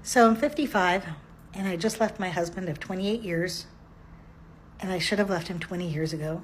So I'm 55, and I just left my husband of 28 years, and I should have left him 20 years ago.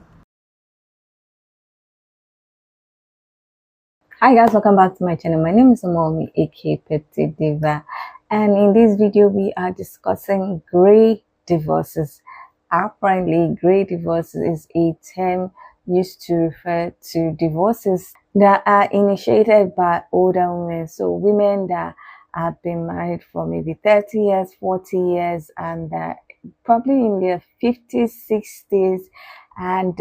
Hi guys, welcome back to my channel. My name is Mommy, aka Petite Diva, and in this video we are discussing grey divorces. Apparently, grey divorces is a term used to refer to divorces that are initiated by older women. So women that have been married for maybe 30 years, 40 years, and probably in their 50s, 60s, and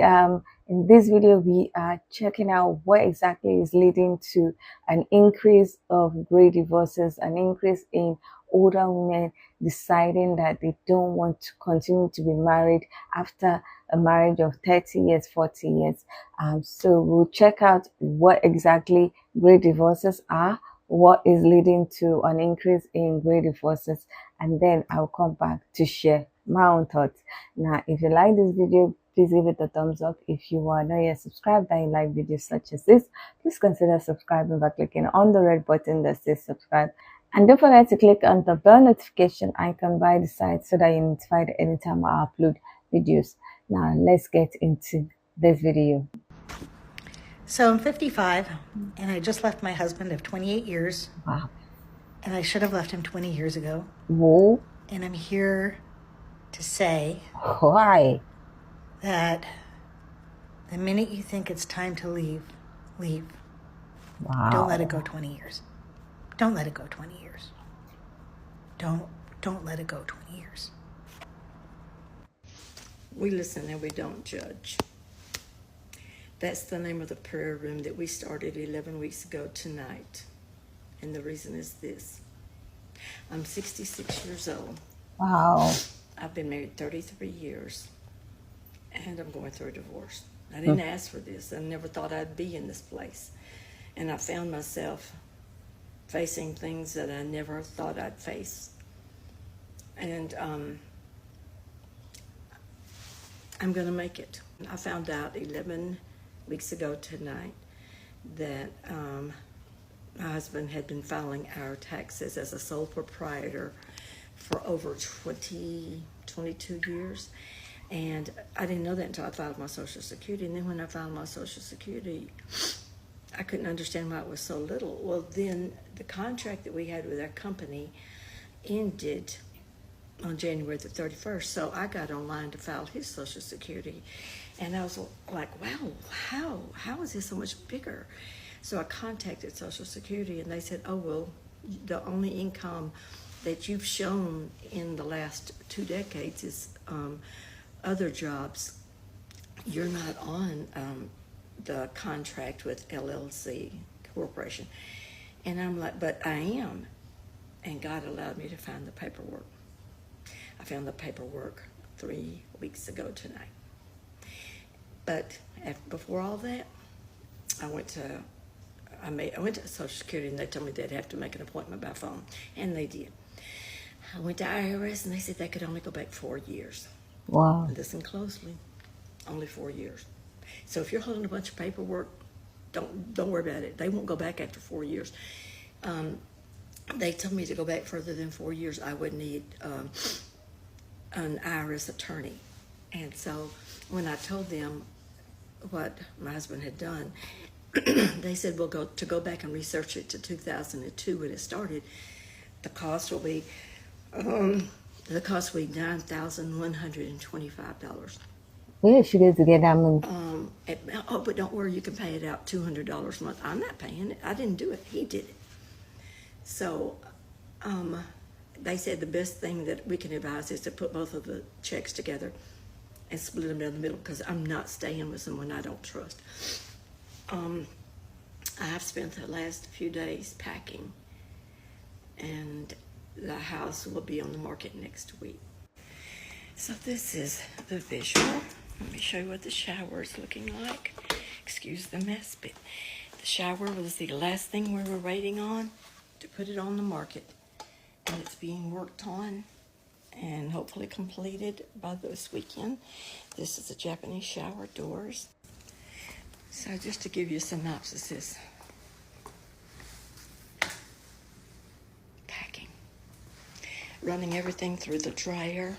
in this video, we are checking out what exactly is leading to an increase of grey divorces, an increase in older women deciding that they don't want to continue to be married after a marriage of 30 years, 40 years. So we'll check out what exactly grey divorces are, what is leading to an increase in grey divorces, and then I'll come back to share my own thoughts. Now, if you like this video, please give it a thumbs up. If you are not yet subscribed and you like videos such as this, please consider subscribing by clicking on the red button that says subscribe. And don't forget to click on the bell notification icon by the side so that you're notified anytime I upload videos. Now, let's get into this video. So I'm 55, and I just left my husband of 28 years. Wow. And I should have left him 20 years ago. Whoa. And I'm here to say Why? that the minute you think it's time to leave, leave. Wow. Don't let it go 20 years. Don't let it go 20 years. Don't let it go 20 years. We listen and we don't judge. That's the name of the prayer room that we started 11 weeks ago tonight. And the reason is this. I'm 66 years old. Wow. I've been married 33 years. And I'm going through a divorce. I didn't ask for this. I never thought I'd be in this place. And I found myself facing things that I never thought I'd face. And I'm going to make it. I found out 11 weeks ago tonight that my husband had been filing our taxes as a sole proprietor for over 22 years. And I didn't know that until I filed my Social Security. And then when I filed my Social Security, I couldn't understand why it was so little. Well, then the contract that we had with our company ended on January the 31st. So I got online to file his Social Security. And I was like, wow, how is this so much bigger? So I contacted Social Security and they said, oh, well, the only income that you've shown in the last 2 decades is other jobs. You're not on the contract with LLC Corporation. And I'm like, but I am. And God allowed me to find the paperwork. I found the paperwork 3 weeks ago tonight. But before all that, I went to Social Security and they told me they'd have to make an appointment by phone, and they did. I went to IRS and they said they could only go back 4 years. Wow. Listen closely, only 4 years. So if you're holding a bunch of paperwork, don't worry about it. They won't go back after 4 years. They told me to go back further than 4 years, I would need an IRS attorney. And so when I told them what my husband had done, they said, well, go back and research it to 2002 when it started. The cost will be $9,125. Where should you get to get that money? But don't worry, you can pay it out $200 a month. I'm not paying it. I didn't do it. He did it. So they said the best thing that we can advise is to put both of the checks together and split them down the middle, because I'm not staying with someone I don't trust. I have spent the last few days packing, and the house will be on the market next week. So this is the visual. Let me show you what the shower is looking like. Excuse the mess, but the shower was the last thing we were waiting on to put it on the market. And it's being worked on and hopefully completed by this weekend. This is the Japanese shower doors. So just to give you a synopsis, packing. running everything through the dryer.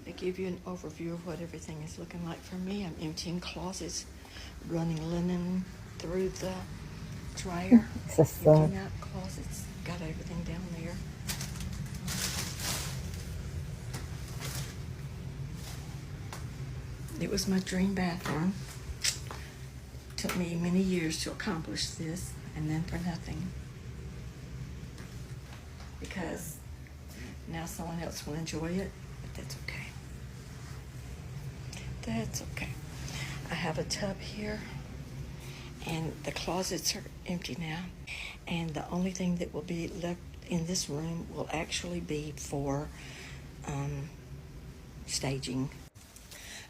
To give you an overview of what everything is looking like for me, I'm emptying closets, running linen through the dryer, emptying out closets, got everything down there. It was my dream bathroom. Took me many years to accomplish this, and then for nothing. Because now someone else will enjoy it, but that's okay. That's okay. I have a tub here, and the closets are empty now. And the only thing that will be left in this room will actually be for staging.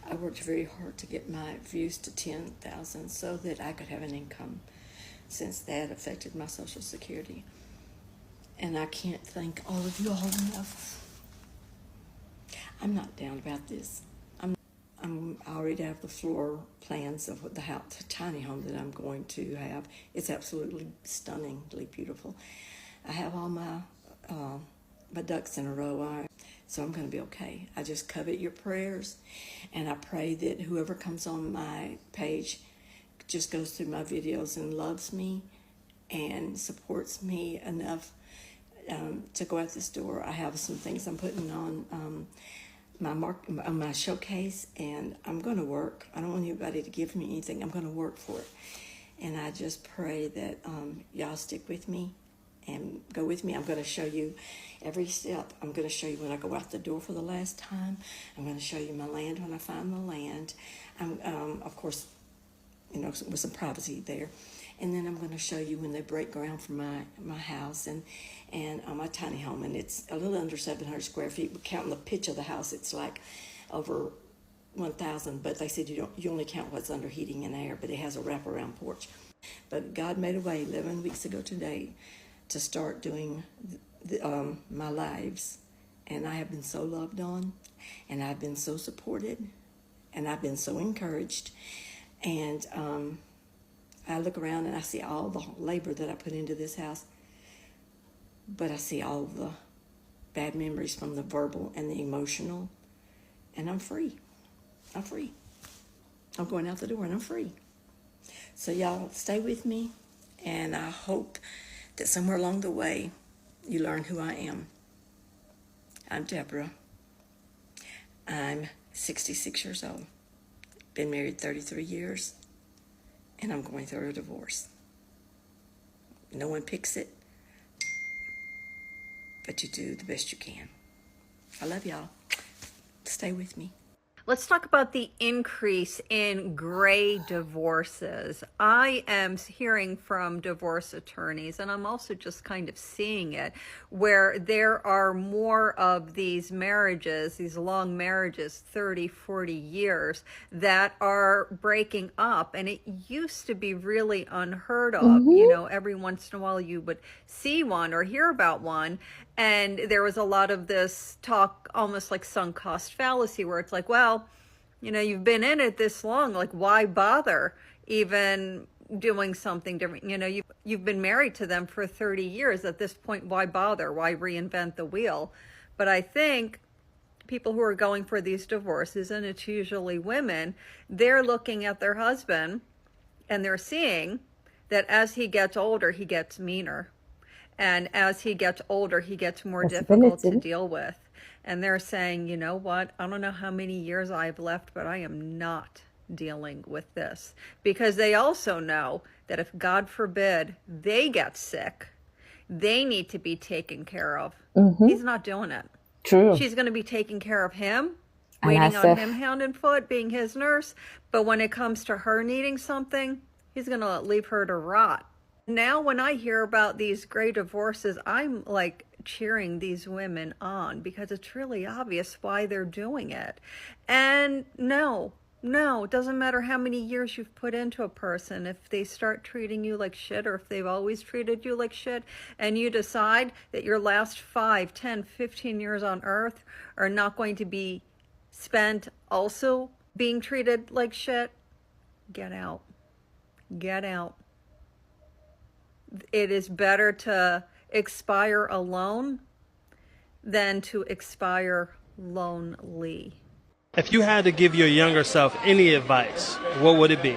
I worked very hard to get my views to 10,000 so that I could have an income, since that affected my Social Security. And I can't thank all of you all enough. I'm not down about this. I already have the floor plans of what the tiny home that I'm going to have. It's absolutely stunningly beautiful. I have all my ducks in a row, so I'm going to be okay. I just covet your prayers, and I pray that whoever comes on my page just goes through my videos and loves me and supports me enough to go out this door. I have some things I'm putting on my showcase, and I'm going to work. I don't want anybody to give me anything. I'm going to work for it. And I just pray that y'all stick with me and go with me. I'm going to show you every step. I'm going to show you when I go out the door for the last time. I'm going to show you my land when I find the land. I'm, of course, with some privacy there. And then I'm going to show you when they break ground for my house and my tiny home. And it's a little under 700 square feet. But counting the pitch of the house, it's like over 1,000. But they said you only count what's under heating and air. But it has a wraparound porch. But God made a way 11 weeks ago today to start doing my lives. And I have been so loved on. And I've been so supported. And I've been so encouraged. And I look around and I see all the labor that I put into this house, but I see all the bad memories from the verbal and the emotional, and I'm free. I'm free. I'm going out the door and I'm free. So y'all stay with me, and I hope that somewhere along the way you learn who I am. I'm Deborah. I'm 66 years old. Been married 33 years. And I'm going through a divorce. No one picks it, but you do the best you can. I love y'all. Stay with me. Let's talk about the increase in gray divorces. I am hearing from divorce attorneys, and I'm also just kind of seeing it, where there are more of these marriages, these long marriages, 30, 40 years, that are breaking up. And it used to be really unheard of. Every once in a while you would see one or hear about one. And there was a lot of this talk, almost like sunk cost fallacy, where it's like, well, you've been in it this long, like why bother even doing something different? You've been married to them for 30 years. At this point, why bother? Why reinvent the wheel? But I think people who are going for these divorces, and it's usually women, they're looking at their husband and they're seeing that as he gets older, he gets meaner. And as he gets older, he gets more difficult to deal with. And they're saying, you know what? I don't know how many years I have left, but I am not dealing with this. Because they also know that if, God forbid, they get sick, they need to be taken care of. He's not doing it. True. She's going to be taking care of him, waiting on him hand and foot, being his nurse. But when it comes to her needing something, he's going to leave her to rot. Now, when I hear about these gray divorces, I'm like cheering these women on, because it's really obvious why they're doing it. And no, it doesn't matter how many years you've put into a person. If they start treating you like shit, or if they've always treated you like shit, and you decide that your last 5, 10, 15 years on earth are not going to be spent also being treated like shit, get out. Get out. It is better to expire alone than to expire lonely. If you had to give your younger self any advice, what would it be?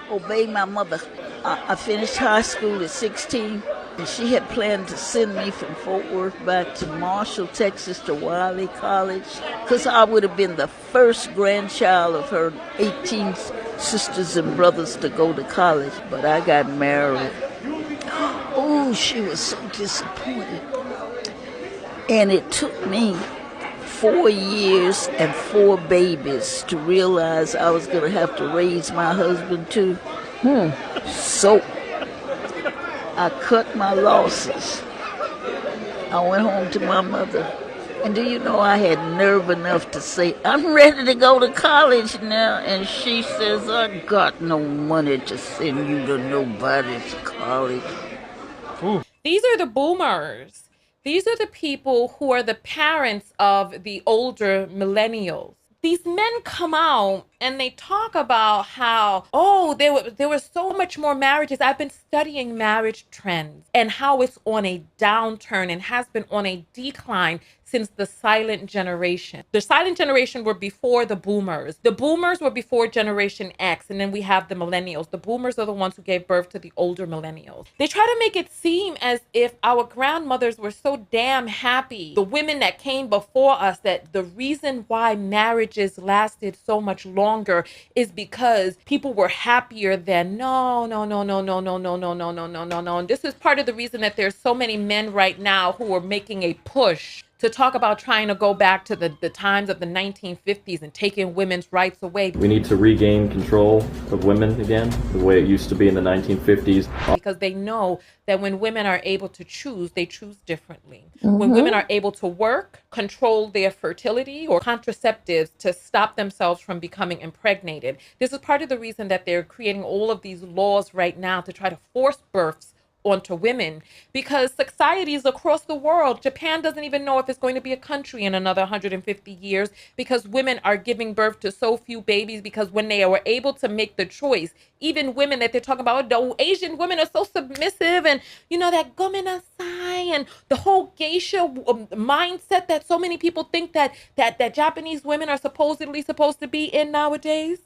Obey my mother. I finished high school at 16, and she had planned to send me from Fort Worth back to Marshall, Texas to Wiley College, because I would have been the first grandchild of her 18 sisters and brothers to go to college. But I got married. Oh, she was so disappointed. And it took me 4 years and 4 babies to realize I was going to have to raise my husband too. So I cut my losses. I went home to my mother. And do you know, I had nerve enough to say, I'm ready to go to college now. And she says, I got no money to send you to nobody's college. Ooh. These are the boomers. These are the people who are the parents of the older millennials. These men come out and they talk about how, oh, there were so much more marriages. I've been studying marriage trends and how it's on a downturn and has been on a decline since the silent generation. The silent generation were before the boomers. The boomers were before Generation X, and then we have the millennials. The boomers are the ones who gave birth to the older millennials. They try to make it seem as if our grandmothers were so damn happy, the women that came before us, that the reason why marriages lasted so much longer is because people were happier then. No. And this is part of the reason that there's so many men right now who are making a push to talk about trying to go back to the times of the 1950s and taking women's rights away. We need to regain control of women again, the way it used to be in the 1950s. Because they know that when women are able to choose, they choose differently. When women are able to work, control their fertility or contraceptives to stop themselves from becoming impregnated. This is part of the reason that they're creating all of these laws right now to try to force births onto women, because societies across the world, Japan doesn't even know if it's going to be a country in another 150 years, because women are giving birth to so few babies, because when they were able to make the choice, even women that they're talking about, the Asian women are so submissive, and you know, that gomenasai and the whole geisha mindset that so many people think that Japanese women are supposedly supposed to be in nowadays.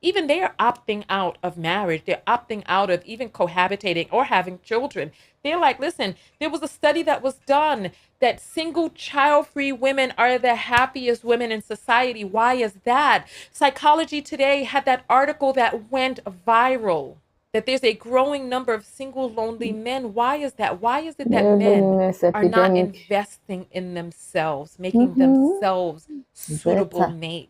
Even they are opting out of marriage. They're opting out of even cohabitating or having children. They're like, listen, there was a study that was done that single child-free women are the happiest women in society. Why is that? Psychology Today had that article that went viral, that there's a growing number of single, lonely men. Why is that? Why is it that men are not investing in themselves, making themselves suitable mates?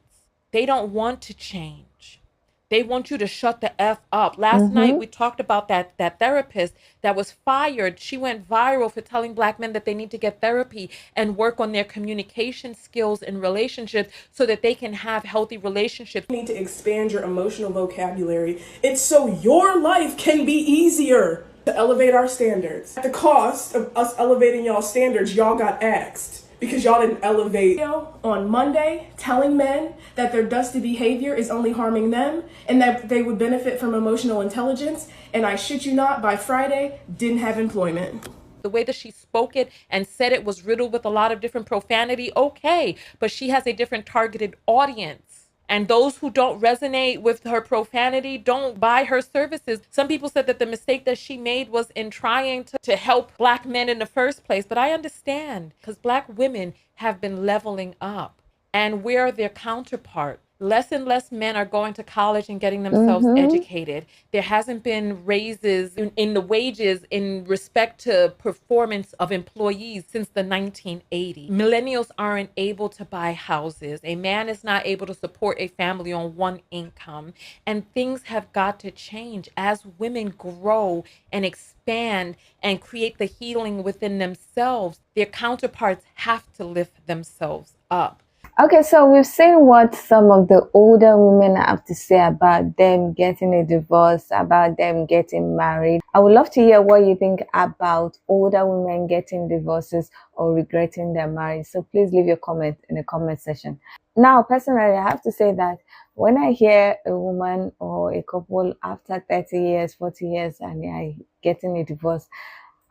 They don't want to change. They want you to shut the F up. Last night, we talked about that therapist that was fired. She went viral for telling Black men that they need to get therapy and work on their communication skills in relationships so that they can have healthy relationships. You need to expand your emotional vocabulary. It's so your life can be easier. To elevate our standards. At the cost of us elevating y'all standards, y'all got axed. Because y'all didn't elevate. On Monday, telling men that their dusty behavior is only harming them and that they would benefit from emotional intelligence. And I shit you not, by Friday, didn't have employment. The way that she spoke it and said it was riddled with a lot of different profanity, okay, but she has a different targeted audience. And those who don't resonate with her profanity don't buy her services. Some people said that the mistake that she made was in trying to help Black men in the first place. But I understand, because Black women have been leveling up and we're their counterpart. Less and less men are going to college and getting themselves educated. There hasn't been raises in the wages in respect to performance of employees since the 1980s. Millennials aren't able to buy houses. A man is not able to support a family on one income. And things have got to change as women grow and expand and create the healing within themselves. Their counterparts have to lift themselves up. Okay, so we've seen what some of the older women have to say about them getting a divorce, about them getting married. I would love to hear what you think about older women getting divorces or regretting their marriage. So please leave your comment in the comment section. Now, personally, I have to say that when I hear a woman or a couple after 30 years, 40 years, and they are getting a divorce,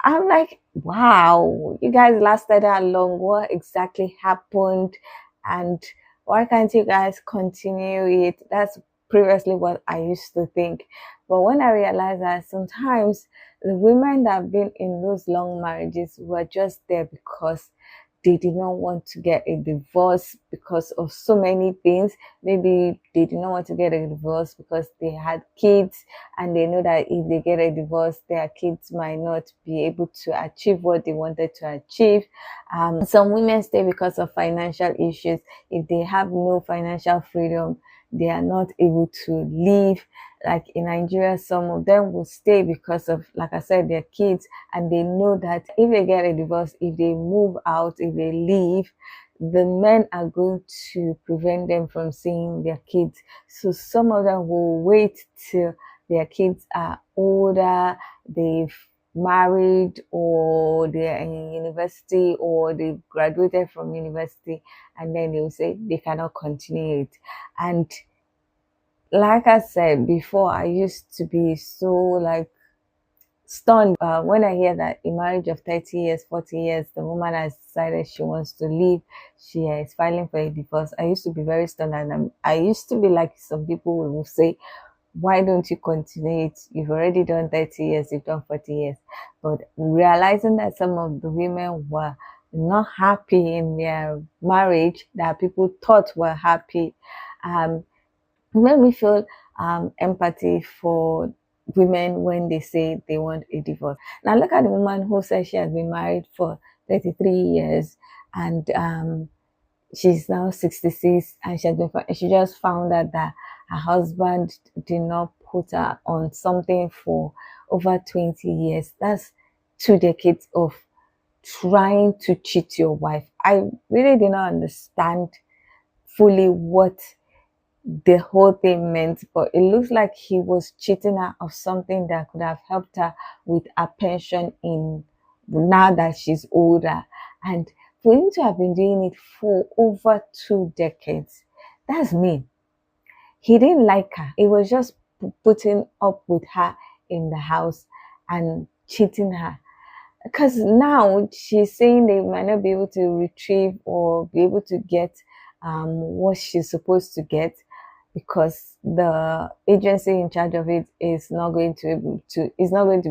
I'm like, wow, you guys lasted that long. What exactly happened? And why can't you guys continue it? That's previously what I used to think. But when I realized that sometimes the women that have been in those long marriages were just there because they did not want to get a divorce because of so many things. Maybe they did not want to get a divorce because they had kids and they know that if they get a divorce, their kids might not be able to achieve what they wanted to achieve. Some women stay because of financial issues. If they have no financial freedom, they are not able to leave. Like in Nigeria, some of them will stay because of, like I said, their kids, and they know that if they get a divorce, if they move out, if they leave, the men are going to prevent them from seeing their kids. So some of them will wait till their kids are older, they've married, or they're in university, or they graduated from university, and then they'll say they cannot continue it. And like I said before, I used to be so like stunned when I hear that a marriage of 30 years, 40 years, the woman has decided she wants to leave, she is filing for a divorce. I used to be very stunned, and I used to be like some people will say, why don't you continue it? You've already done 30 years, you've done 40 years. But realizing that some of the women were not happy in their marriage, that people thought were happy, made me feel empathy for women when they say they want a divorce. Now look at the woman who says she has been married for 33 years and she's now 66, and she just found out that her husband did not put her on something for over 20 years. That's 2 decades of trying to cheat your wife. I really did not understand fully what the whole thing meant, but it looks like he was cheating her of something that could have helped her with her pension in now that she's older. And for him to have been doing it for over 2 decades, that's mean. He didn't like her. He was just putting up with her in the house and cheating her. Because now she's saying they might not be able to retrieve or be able to get what she's supposed to get, because the agency in charge of it is not going to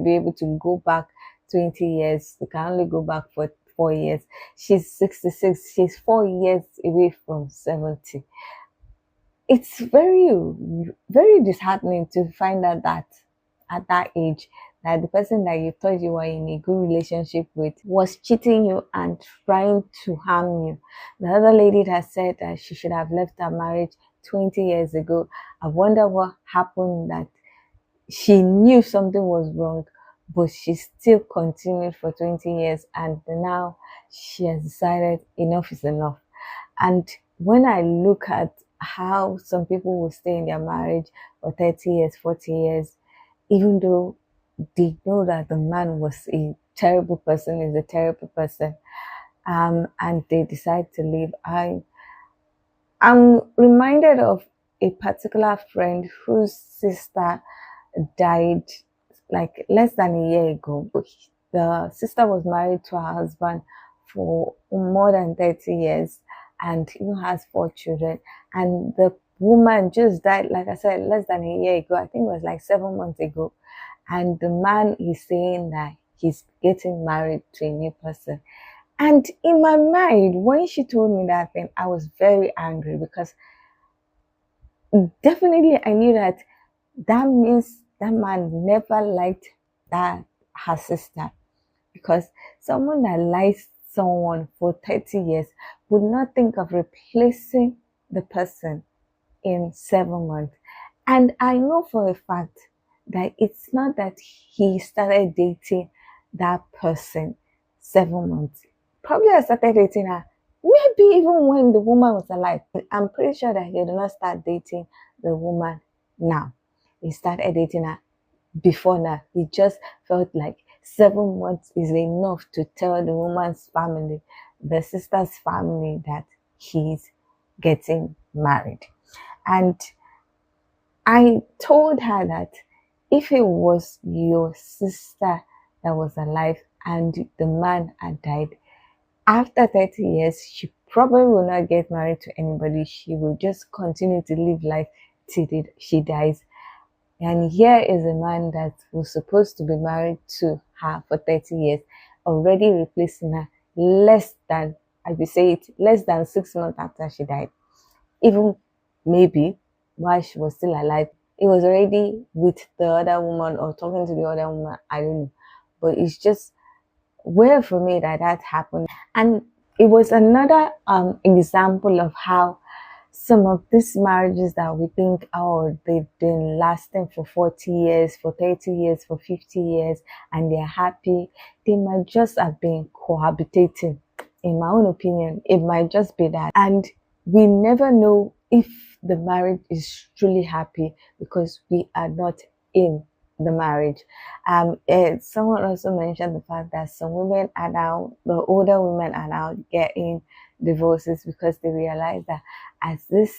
be able to go back 20 years. They can only go back for 4 years. She's 66. She's 4 years away from 70. It's very, very disheartening to find out that at that age, that the person that you thought you were in a good relationship with was cheating you and trying to harm you. The other lady that said that she should have left her marriage 20 years ago. I wonder what happened, that she knew something was wrong, but she still continued for 20 years, and now she has decided enough is enough. And when I look at how some people will stay in their marriage for 30 years, 40 years, even though they know that the man was a terrible person, is a terrible person, and they decide to leave, I'm reminded of a particular friend whose sister died like less than a year ago. The sister was married to her husband for more than 30 years and even has 4 children. And the woman just died, like I said, less than a year ago. I think it was like 7 months ago. And the man is saying that he's getting married to a new person. And in my mind, when she told me that thing, I was very angry, because definitely I knew that means that man never liked her sister. Because someone that likes someone for 30 years would not think of replacing the person in 7 months. And I know for a fact that it's not that he started dating that person 7 months. Probably I started dating her maybe even when the woman was alive. I'm pretty sure that he did not start dating the woman now. He started dating her before now. He just felt like 7 months is enough to tell the woman's family, the sister's family, that he's getting married. And I told her that if it was your sister that was alive and the man had died, after 30 years, she probably will not get married to anybody. She will just continue to live life till she dies. And here is a man that was supposed to be married to her for 30 years, already replacing her less than, I will say it, less than 6 months after she died. Even maybe while she was still alive, he was already with the other woman or talking to the other woman. I don't know. But it's just weird for me that happened. And it was another example of how some of these marriages that we think, oh, they've been lasting for 40 years, for 30 years, for 50 years, and they're happy, they might just have been cohabitating. In my own opinion, it might just be that. And we never know if the marriage is truly happy because we are not in the marriage. Someone also mentioned the fact that some women are now, the older women are now getting divorces because they realize that as this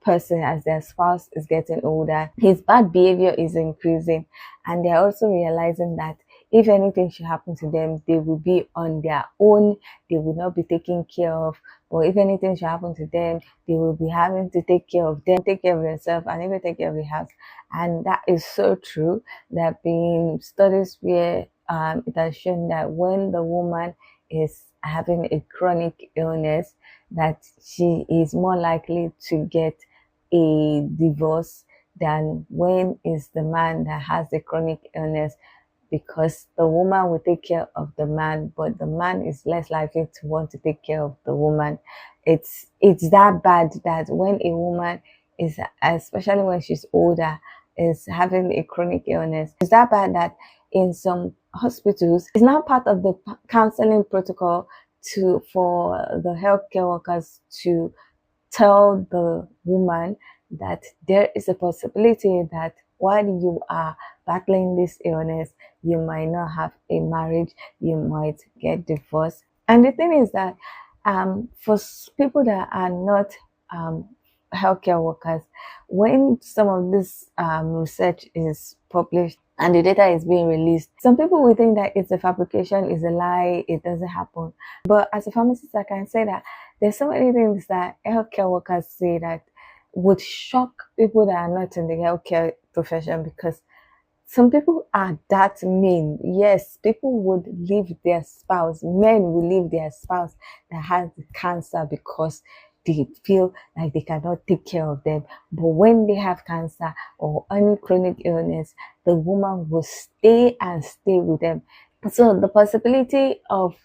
person, as their spouse is getting older, his bad behavior is increasing, and they're also realizing that if anything should happen to them, they will be on their own, they will not be taken care of. Or if anything should happen to them, they will be having to take care of them, take care of themselves, and even take care of the house. And that is so true. There have been studies where it has shown that when the woman is having a chronic illness, that she is more likely to get a divorce than when it's the man that has the chronic illness, because the woman will take care of the man, but the man is less likely to want to take care of the woman. It's that bad that when a woman is, especially when she's older, is having a chronic illness, it's that bad that in some hospitals, it's now part of the counseling protocol for the healthcare workers to tell the woman that there is a possibility that while you are battling this illness, you might not have a marriage, you might get divorced. And the thing is that for people that are not healthcare workers, when some of this research is published and the data is being released, some people will think that it's a fabrication, it's a lie, it doesn't happen. But as a pharmacist, I can say that there's so many things that healthcare workers say that would shock people that are not in the healthcare profession, because some people are that mean. Yes, people would leave their spouse, men will leave their spouse that has cancer because they feel like they cannot take care of them. But when they have cancer or any chronic illness, the woman will stay and stay with them. So the possibility of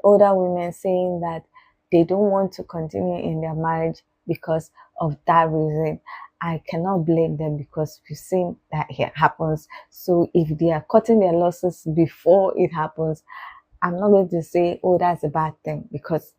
older women saying that they don't want to continue in their marriage because of that reason, I cannot blame them, because we've seen that it happens. So if they are cutting their losses before it happens, I'm not going to say, oh, that's a bad thing, because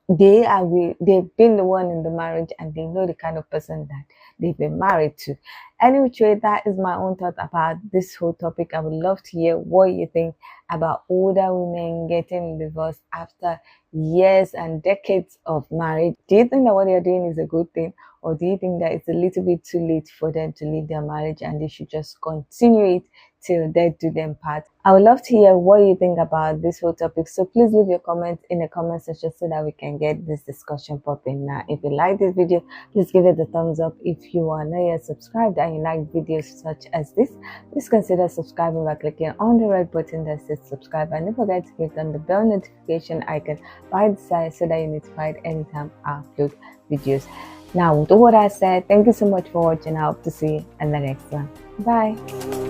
they've been the one in the marriage and they know the kind of person that they've been married to. Anyway, that is my own thought about this whole topic. I would love to hear what you think about older women getting divorced after years and decades of marriage. Do you think that what they're doing is a good thing, or do you think that it's a little bit too late for them to leave their marriage and they should just continue it till death do them part? I would love to hear what you think about this whole topic. So please leave your comments in the comment section so that we can get this discussion popping. Now, if you like this video, please give it a thumbs up. If you are not yet subscribed and you like videos such as this, please consider subscribing by clicking on the red button that says subscribe, and don't forget to click on the bell notification icon by the side so that you're notified anytime I upload videos. Now, with all that said, thank you so much for watching. I hope to see you in the next one. Bye.